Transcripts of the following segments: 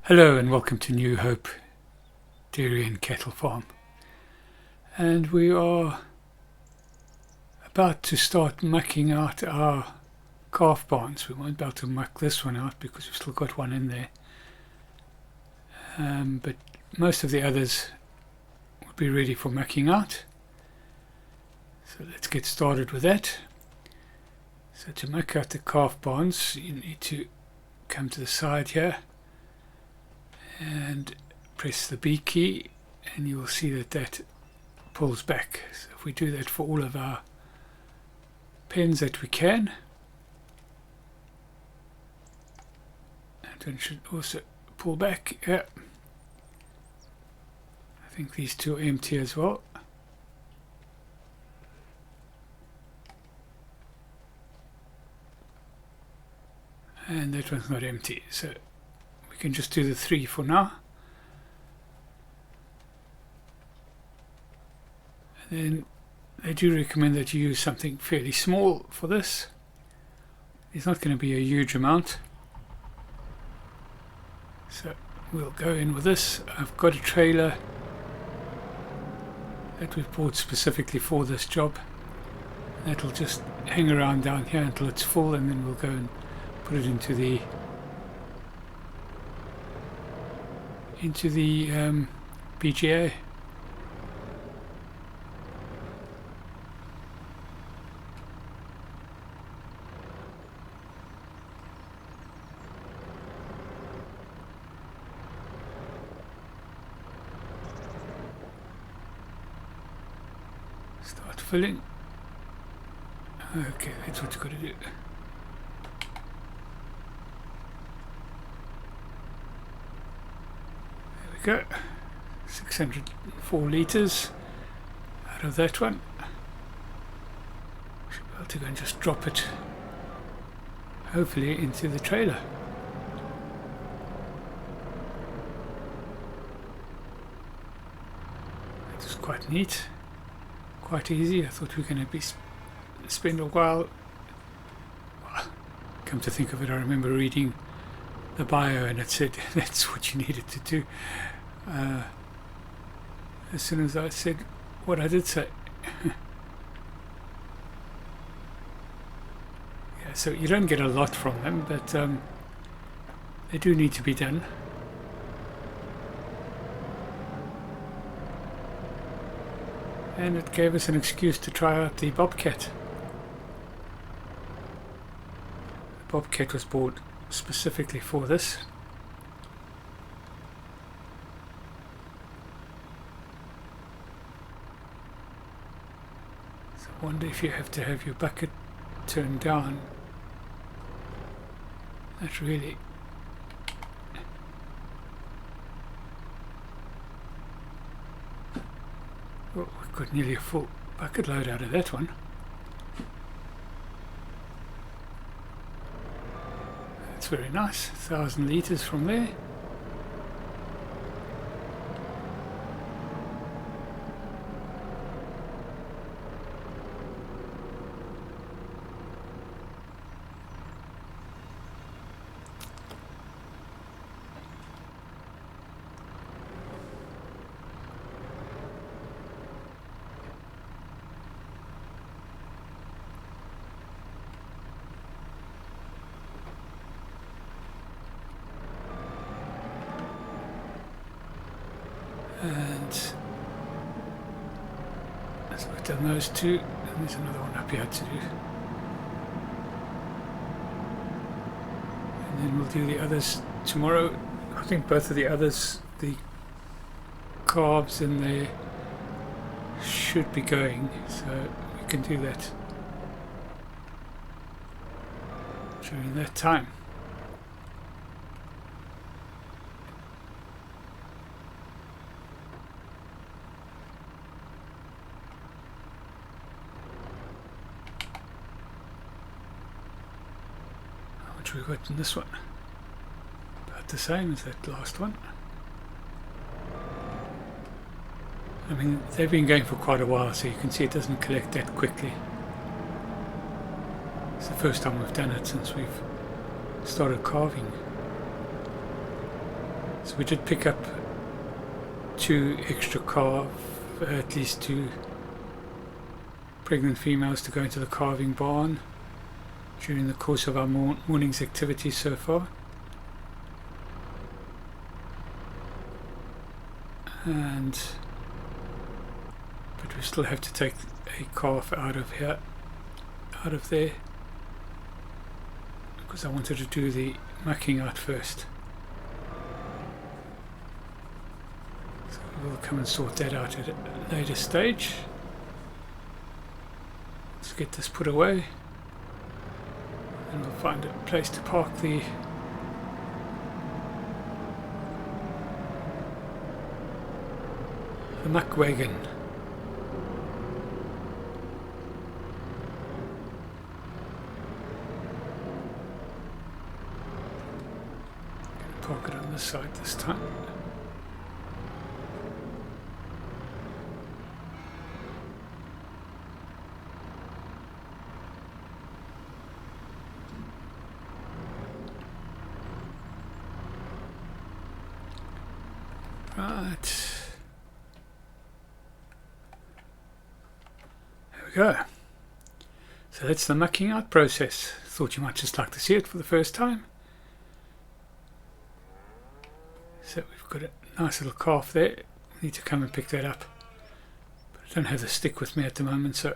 Hello and welcome to New Hope Dairy and Cattle Farm, and we are about to start mucking out our calf barns. We won't be able to muck this one out because we've still got one in there, but most of the others will be ready for mucking out. So let's get started with that. So to muck out the calf barns, you need to come to the side here and press the B key, and you will see that that pulls back. So if we do that for all of our pens that we can, and it should also pull back. Yeah, I think these two are empty as well. And that one's not empty, so we can just do the 3 for now. And then they do recommend that you use something fairly small for this. It's not going to be a huge amount. So we'll go in with this. I've got a trailer that we've bought specifically for this job. That'll just hang around down here until it's full, and then we'll go and put it into the BGA. Start filling. Okay, that's what you've got to do. Go 604 litres out of that one. Should be able to go and just drop it, hopefully, into the trailer. That was quite neat, quite easy. I thought we were going to spend a while. Well, come to think of it, I remember reading the bio and it said that's what you needed to do. As soon as I said what I did say. Yeah, so you don't get a lot from them, but they do need to be done. And it gave us an excuse to try out the Bobcat. The Bobcat was bought specifically for this. So I wonder if you have to have your bucket turned down. That really we got nearly a full bucket load out of that one. That's very nice, 1,000 litres from there. And so we've done those two, and there's another one up here to do. And then we'll do the others tomorrow. I think both of the others, the carbs in there, should be going, so we can do that during that time. We've got in this one about the same as that last one. I mean, they've been going for quite a while, so you can see it doesn't collect that quickly. It's the first time we've done it since we've started carving. So we did pick up 2 extra calves, at least 2 pregnant females to go into the calving barn during the course of our morning's activities so far. But we still have to take a calf out of here, out of there, because I wanted to do the mucking out first. So we'll come and sort that out at a later stage. Let's get this put away, and we'll find a place to park the muck wagon. Park it on this side this time. Right. There we go. So that's the mucking out process. Thought you might just like to see it for the first time. So we've got a nice little calf there. We need to come and pick that up. But I don't have the stick with me at the moment, so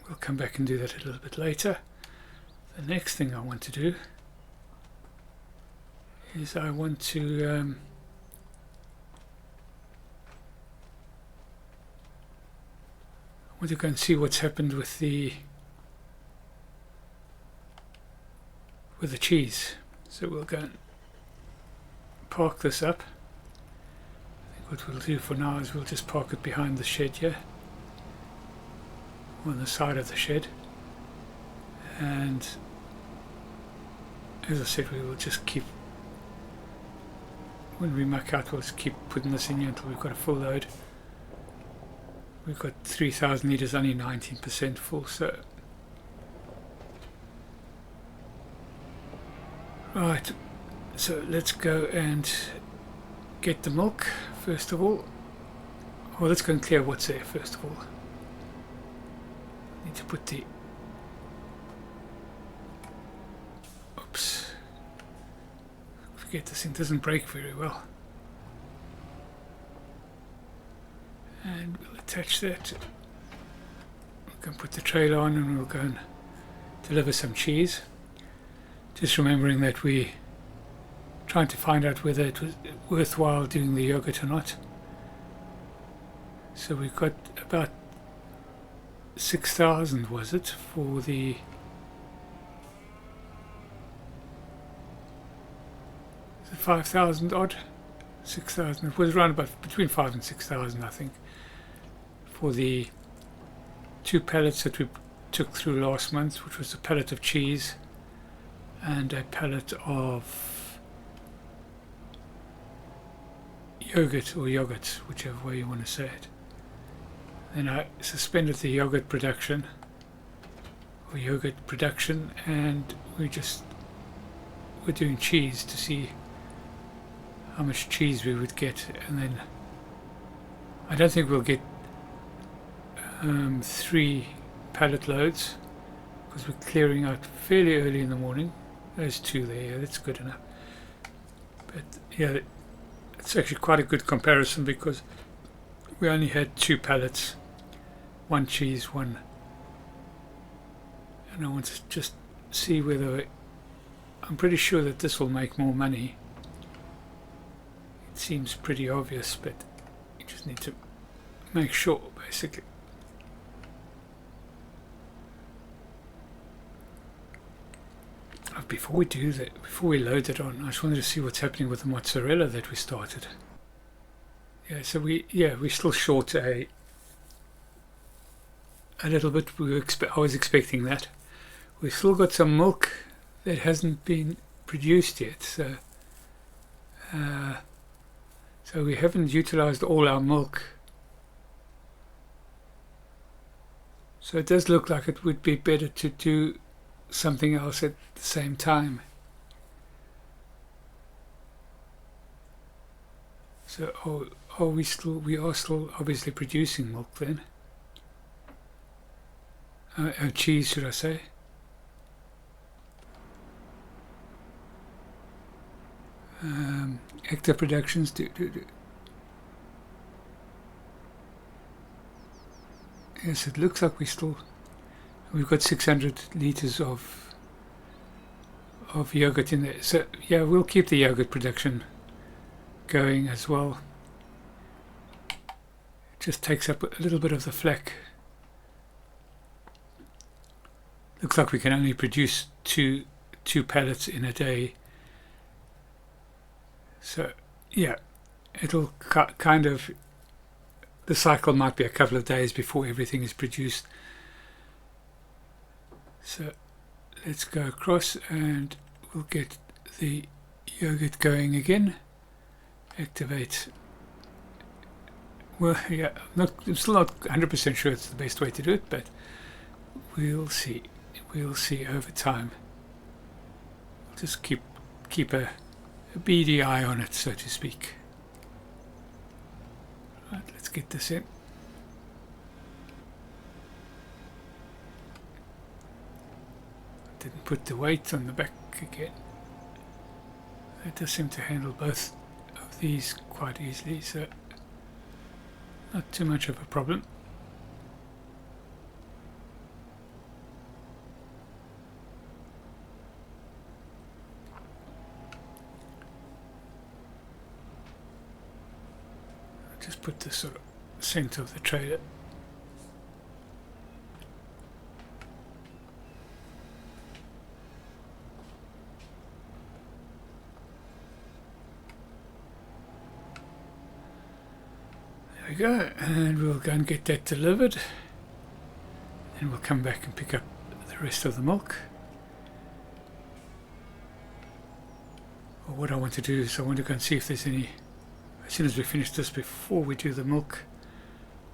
we'll come back and do that a little bit later. The next thing I want to do is I want to go and see what's happened with the cheese. So we'll go and park this up. I think what we'll do for now is we'll just park it behind the shed here, on the side of the shed, and as I said, we will just keep, when we muck out, we'll just keep putting this in here until we've got a full load. We've got 3,000 litres, only 19% full, so right, so let's go and get the milk first of all. Well, let's go and clear what's there first of all. Need to put the, oops, forget this thing doesn't break very well. And we'll attach that. We can put the trailer on and we'll go and deliver some cheese. Just remembering that we're trying to find out whether it was worthwhile doing the yogurt or not. So we've got about 6,000, was it, for the 5,000 odd? 6,000, it was around about between 5,000 and 6,000, I think, for the 2 pallets that we took through last month, which was a pallet of cheese and a pallet of yogurt, or yogurt, whichever way you want to say it. Then I suspended the yogurt production, and we're doing cheese to see how much cheese we would get, and then I don't think we'll get 3 pallet loads, because we're clearing out fairly early in the morning. There's 2 there, yeah, that's good enough. But yeah, it's actually quite a good comparison, because we only had 2 pallets, 1 cheese, 1, and I want to just see whether, I'm pretty sure that this will make more money. It seems pretty obvious, but you just need to make sure, basically. Before we do that, before we load it on, I just wanted to see what's happening with the mozzarella that we started. Yeah, so we're still short a little bit. I was expecting that. We've still got some milk that hasn't been produced yet, so we haven't utilized all our milk. So it does look like it would be better to do something else at the same time. So we are still obviously producing milk then. Cheese, should I say? Active productions. Yes, it looks like we've got 600 liters of yogurt in there. So yeah, we'll keep the yogurt production going as well. It just takes up a little bit of the fleck. Looks like we can only produce two pallets in a day. So yeah, it'll kind of, the cycle might be a couple of days before everything is produced. So let's go across and we'll get the yogurt going again. Activate. Well, yeah, I'm still not 100% sure it's the best way to do it, but we'll see. We'll see over time. Just keep a beady eye on it, so to speak. Right, let's get this in. Didn't put the weight on the back again. It does seem to handle both of these quite easily, so not too much of a problem. Just put the sort of center of the trailer. There we go, and we'll go and get that delivered, and we'll come back and pick up the rest of the milk. Well, what I want to do is I want to go and see if there's any, as soon as we finish this, before we do the milk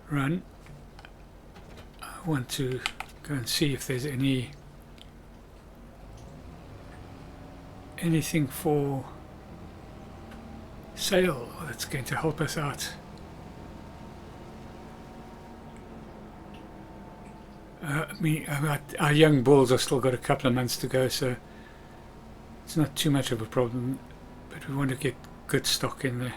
run, I want to go and see if there's anything for sale that's going to help us out. Our young bulls have still got a couple of months to go, so it's not too much of a problem, but we want to get good stock in there.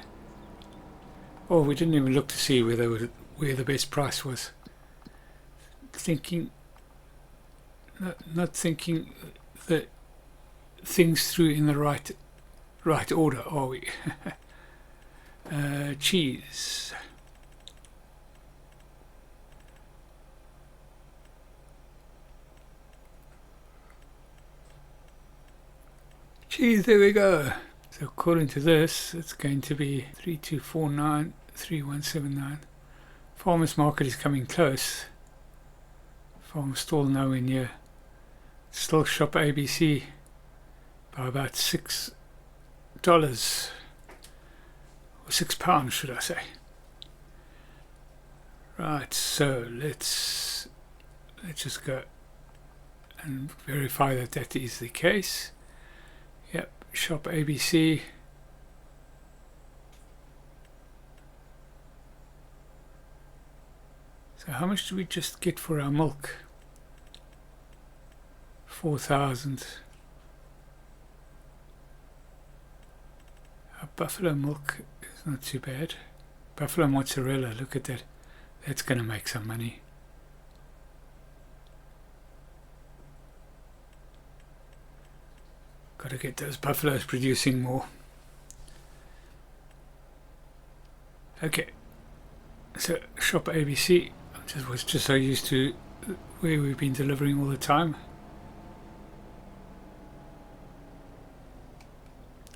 Oh, we didn't even look to see where the best price was. Not thinking the things through in the right order, are we? Cheese. Cheese, there we go. So according to this, it's going to be 3249, 3179. Farmers market is coming close. Farmers still nowhere near. Still shop ABC by about $6 or £6, should I say? Right. So let's just go and verify that that is the case. Yep, shop ABC. So how much do we just get for our milk? 4,000. Our buffalo milk is not too bad. Buffalo mozzarella, look at that. That's going to make some money. Got to get those buffaloes producing more. Okay, so shop ABC. I was just so used to where we've been delivering all the time.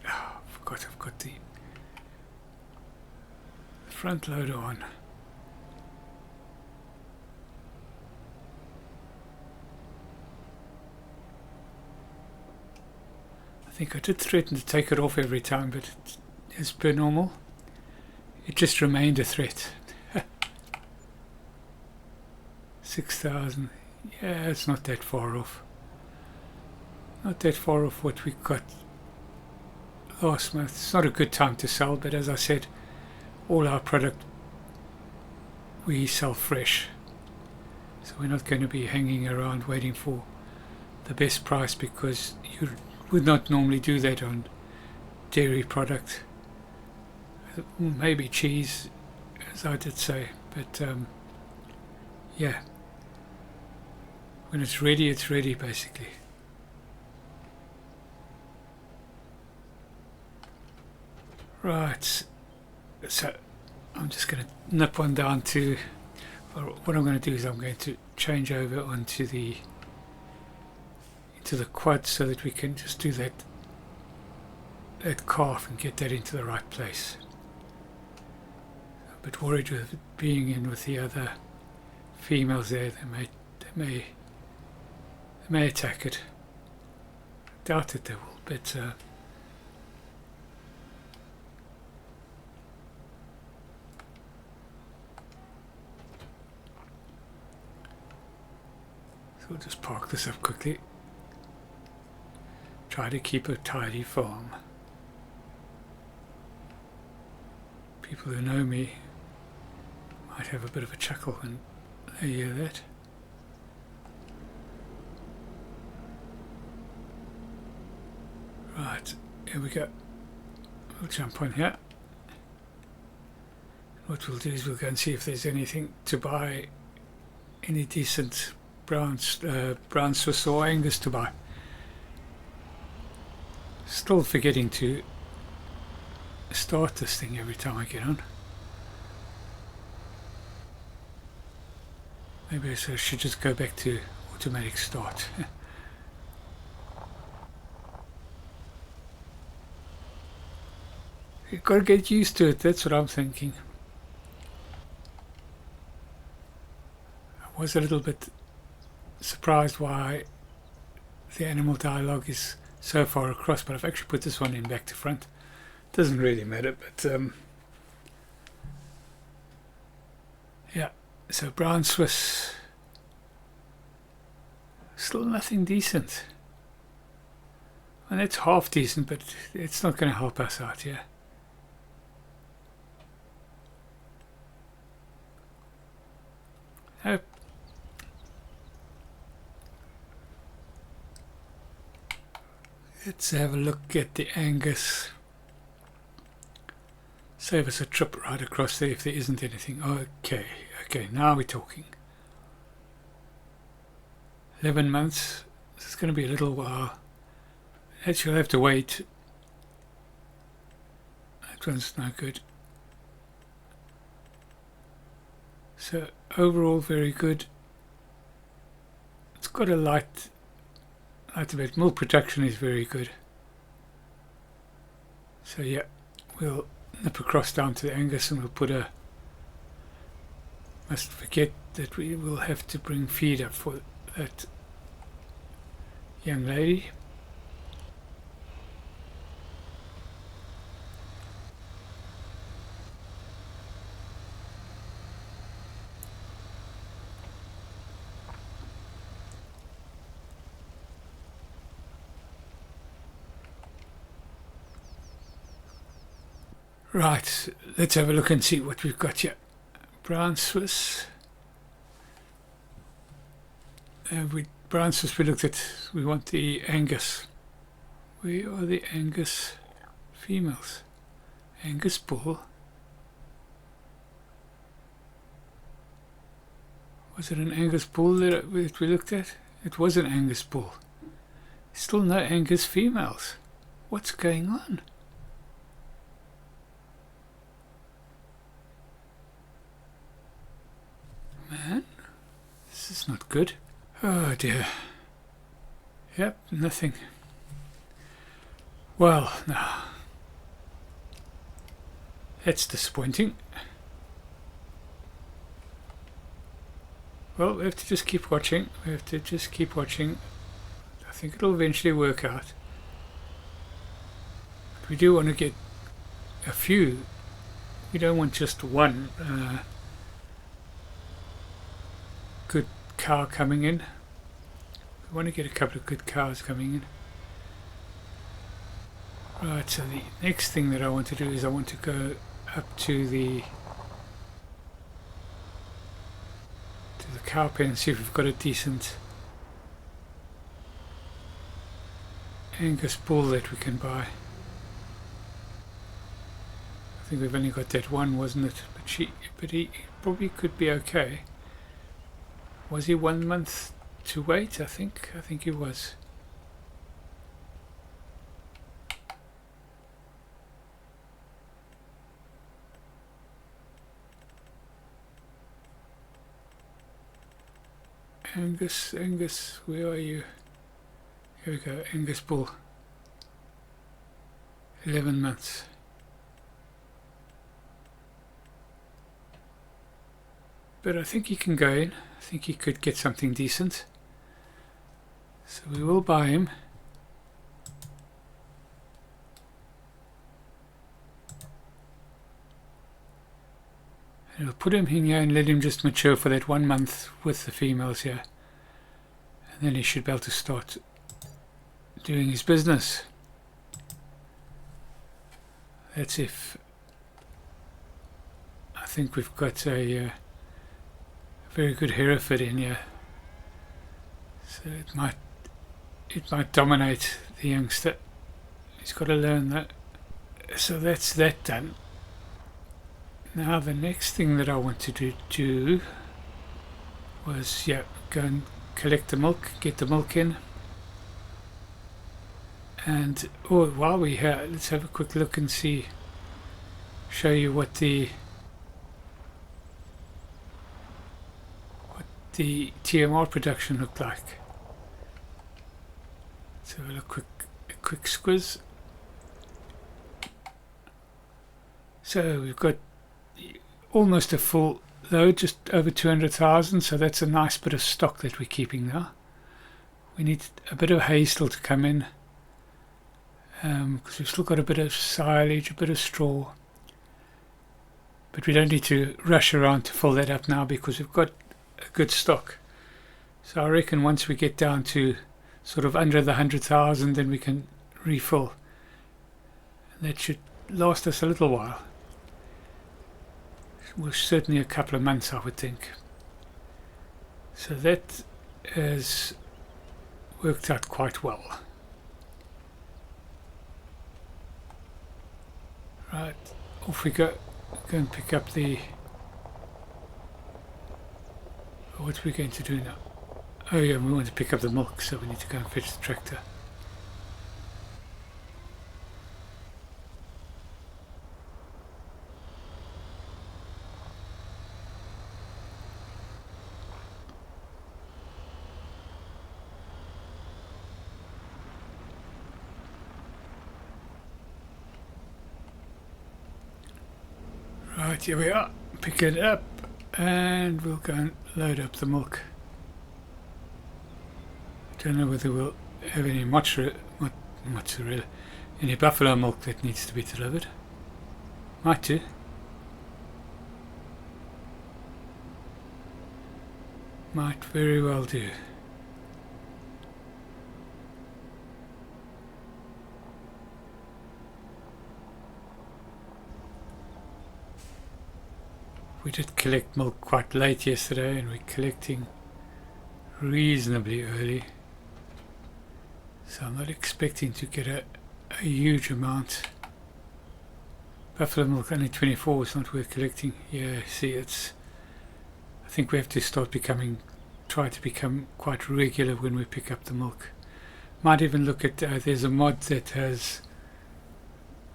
Oh, I forgot I've got the front loader on. I think I did threaten to take it off every time, but as per normal, it just remained a threat. 6,000. Yeah, it's not that far off. Not that far off what we got last month. It's not a good time to sell, but as I said, all our product we sell fresh, so we're not going to be hanging around waiting for the best price, because you would not normally do that on dairy product. Maybe cheese, as I did say, but yeah, when it's ready basically. Right, so I'm just going to nip on down to, what I'm going to do is I'm going to change over onto into the quad, so that we can just do that calf and get that into the right place. A bit worried with it being in with the other females there. They may attack it. Doubt it they will, but so we'll just park this up quickly. Try to keep a tidy farm. People who know me might have a bit of a chuckle when they hear that. Right, here we go. We'll jump on here. What we'll do is we'll go and see if there's anything to buy, any decent brown Swiss or Angus to buy. Still forgetting to start this thing every time I get on. Maybe I should just go back to automatic start. You've got to get used to it, that's what I'm thinking. I was a little bit surprised why the animal dialogue is so far across, but I've actually put this one in back to front. Doesn't really matter, but yeah, so brown Swiss, still nothing decent, and it's half decent, but it's not going to help us out here. Nope. Let's have a look at the Angus. Save us a trip right across there if there isn't anything. Okay, now we're talking. 11 months. This is going to be a little while. Actually, I'll have to wait. That one's no good. So overall, very good. It's got a light bit. Milk production is very good. So yeah, we'll nip across down to the Angus and we'll put a, must forget that we will have to bring feed up for that young lady. Right, let's have a look and see what we've got here. Brown Swiss. Brown Swiss we looked at, we want the Angus. Where are the Angus females? Angus bull. Was it an Angus bull that we looked at? It was an Angus bull. Still no Angus females. What's going on? Man, this is not good. Oh dear. Yep, nothing. Well, no. That's disappointing. Well, we have to just keep watching. I think it'll eventually work out. But we do want to get a few. We don't want just one good cow coming in. We want to get a couple of good cows coming in. Right, so the next thing that I want to do is I want to go up to the cow pen and see if we've got a decent Angus bull that we can buy. I think we've only got that one, wasn't it? But he probably could be okay. Was he 1 month to wait? I think he was. Angus, where are you? Here we go, Angus bull. 11 months. But I think he can go in. I think he could get something decent. So we will buy him. And we'll put him in here and let him just mature for that 1 month with the females here. And then he should be able to start doing his business. That's if I think we've got a very good Hereford in here. So it might dominate the youngster. He's got to learn that. So that's that done. Now the next thing that I wanted to do was go and collect the milk, get the milk in. And while we're here, let's have a quick look and show you what the TMR production looked like. Let's have a quick squiz. So we've got almost a full load, just over 200,000, so that's a nice bit of stock that we're keeping now. We need a bit of hay still to come in, because we've still got a bit of silage, a bit of straw, but we don't need to rush around to fill that up now because we've got a good stock. So I reckon once we get down to sort of under the 100,000, then we can refill, and that should last us a little while. Well, certainly a couple of months, I would think. So that has worked out quite well. Right, off we go. Go and pick up the... What are we going to do now? Oh yeah, we want to pick up the milk, so we need to go and fetch the tractor. Right, here we are. Pick it up and we'll go and load up the milk. Don't know whether we'll have any mozzarella, any buffalo milk that needs to be delivered. Might do. Might very well do. We did collect milk quite late yesterday, and we're collecting reasonably early, so I'm not expecting to get a huge amount. Buffalo milk only 24 is not worth collecting. Yeah, see, I think we have to try to become quite regular when we pick up the milk. Might even look at there's a mod that has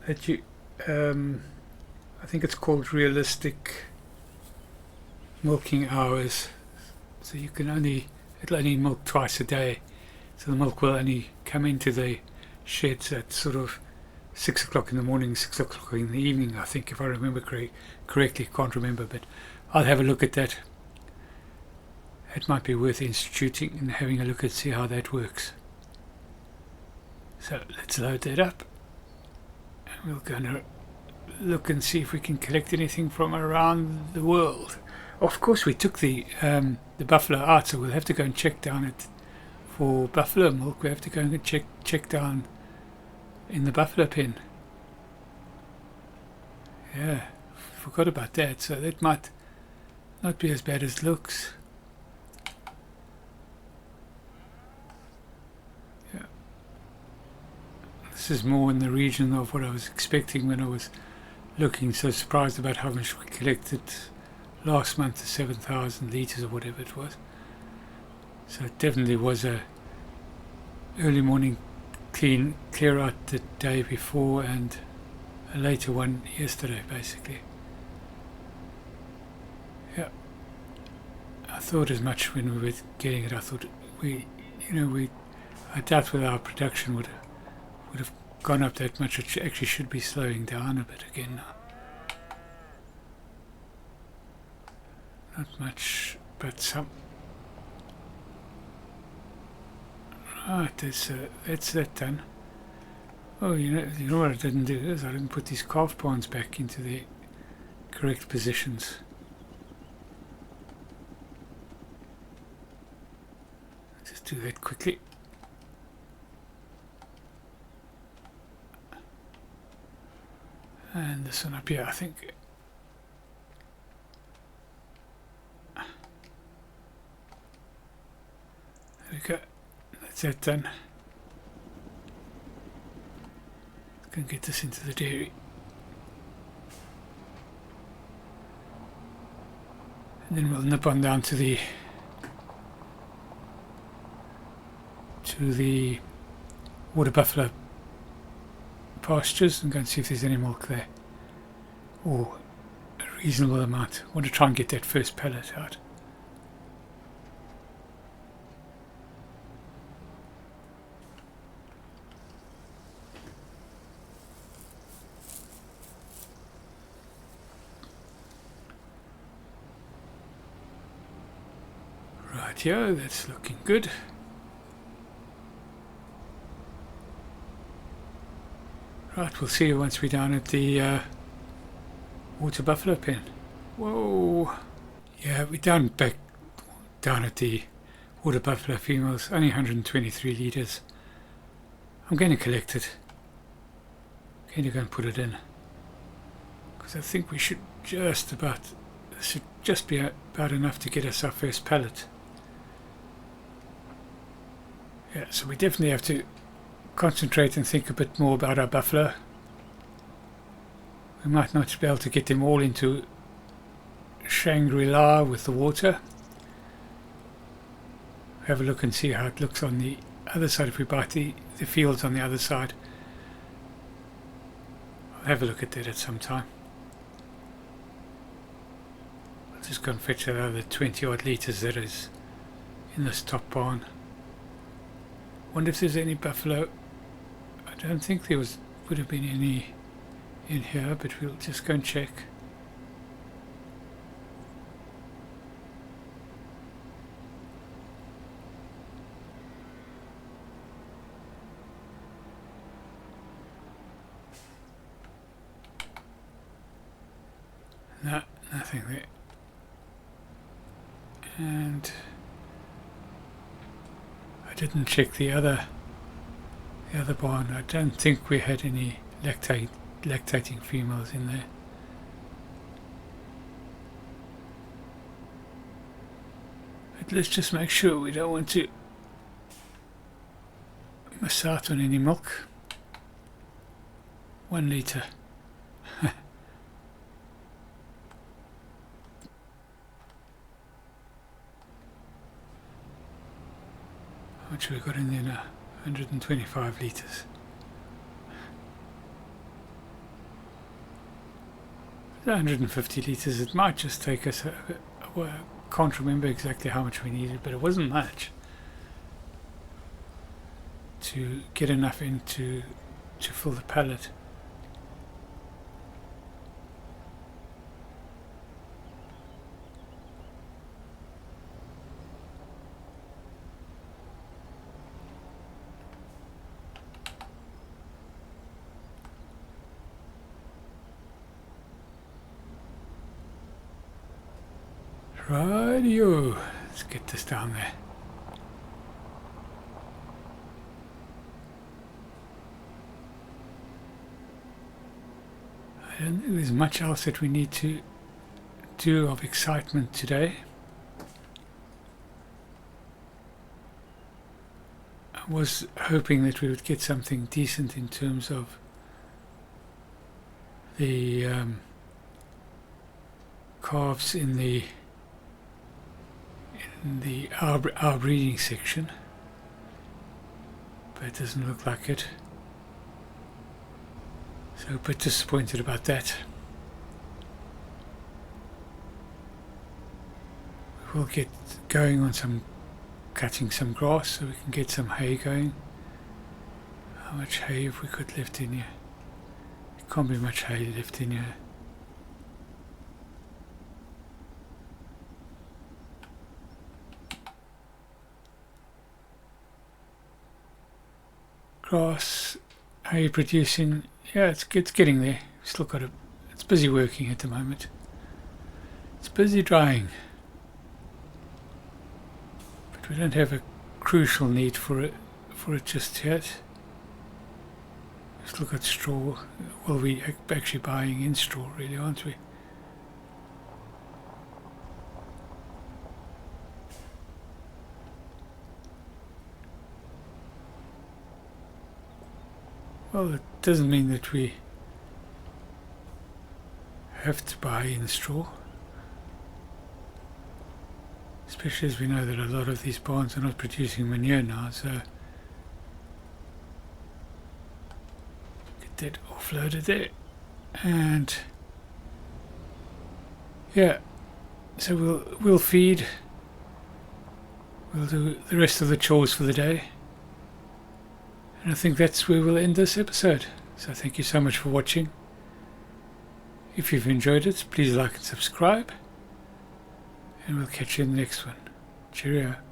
I think it's called Realistic Milking Hours, so it'll only milk twice a day, so the milk will only come into the sheds at sort of 6 o'clock in the morning, 6 o'clock in the evening, I think, if I remember correctly. Can't remember, but I'll have a look at that. It might be worth instituting and having a look and see how that works. So let's load that up, and we'll go and look and see if we can collect anything from around the world. Of course, we took the buffalo out, so we'll have to go and check down it for buffalo milk. We have to go and check down in the buffalo pen. Yeah, forgot about that. So that might not be as bad as it looks. Yeah. This is more in the region of what I was expecting when I was looking. So surprised about how much we collected last month, the 7,000 litres or whatever it was. So it definitely was a early morning clear out the day before and a later one yesterday, basically. Yeah, I thought as much when we were getting it. I thought I doubt whether our production would have gone up that much. It actually should be slowing down a bit again now. Not much, but some. Right, that's that done. Oh, you know what I didn't do is I didn't put these calf barns back into their correct positions. Just do that quickly. And this one up here, I think. There we go. That's that done. Can get this into the dairy. And then we'll nip on down to the water buffalo pastures and go and see if there's any milk there, or a reasonable amount. I want to try and get that first pellet out. Right, yeah, that's looking good. Right, we'll see you once we're down at the water buffalo pen. Whoa! Yeah, we're down at the water buffalo females, only 123 litres. I'm going to collect it. I'm going to go and put it in. Because I think we should just be about enough to get us our first pallet. Yeah, so we definitely have to concentrate and think a bit more about our buffalo. We might not be able to get them all into Shangri-La with the water. Have a look and see how it looks on the other side if we bite the fields on the other side. I'll have a look at that at some time. I'll just go and fetch that other 20 odd litres that is in this top barn. Wonder if there's any buffalo. I don't think there would have been any in here, but we'll just go and check. No, nothing there. And I didn't check the other barn. I don't think we had any lactating females in there. But let's just make sure we don't want to miss out on any milk. 1 litre. How much have we got in there now? 125 litres. The 150 litres, it might just take us, I can't remember exactly how much we needed, but it wasn't much to get enough in to fill the pallet. Rightio, let's get this down there. I don't think there's much else that we need to do of excitement today. I was hoping that we would get something decent in terms of the calves in the our breeding section, but it doesn't look like it. So a bit disappointed about that. We will get going on cutting some grass so we can get some hay going. How much hay have we got left in here? There can't be much hay left in here. Grass, hay producing, yeah, it's getting there. Still got it's busy working at the moment. It's busy drying, but we don't have a crucial need for it just yet. We've still got straw. Well, we're actually buying in straw, really, aren't we? Well, it doesn't mean that we have to buy in straw, especially as we know that a lot of these barns are not producing manure now, so get that offloaded there. And yeah, so we'll feed, we'll do the rest of the chores for the day. And I think that's where we'll end this episode. So thank you so much for watching. If you've enjoyed it, please like and subscribe. And we'll catch you in the next one. Cheerio.